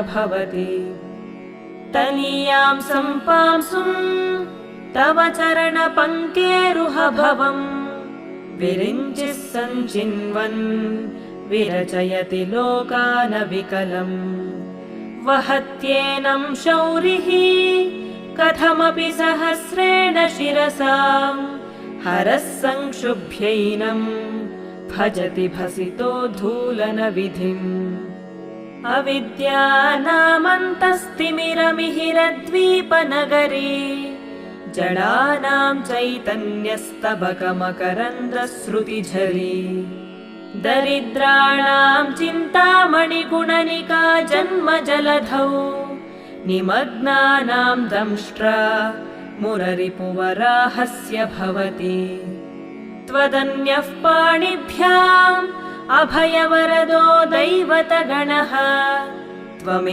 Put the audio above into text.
भवति तनीयां सम्पांसुं तव चरणपङ्केरुहभवम् विरिञ्चिः सञ्चिन्वन् विरचयति लोकानविकलम् वहत्येनं शौरिः कथमपि सहस्रेण शिरसा हरः संक्षुभ्यैनं भजति भसितोद्धूलनविधिम् अविद्यानामन्तस्तिमिरमिहिरद्वीपनगरी जडानां चैतन्यस्तबकमकरन्दश्रुतिझरी दरिद्राणां चिन्तामणिगुणनिका जन्मजलधौ निमग्नानां दंष्ट्रा मुररिपुवराहस्य भवति त्वदन्यः पाणिभ्याम् अभयवरदो दैवतगणः त्वमे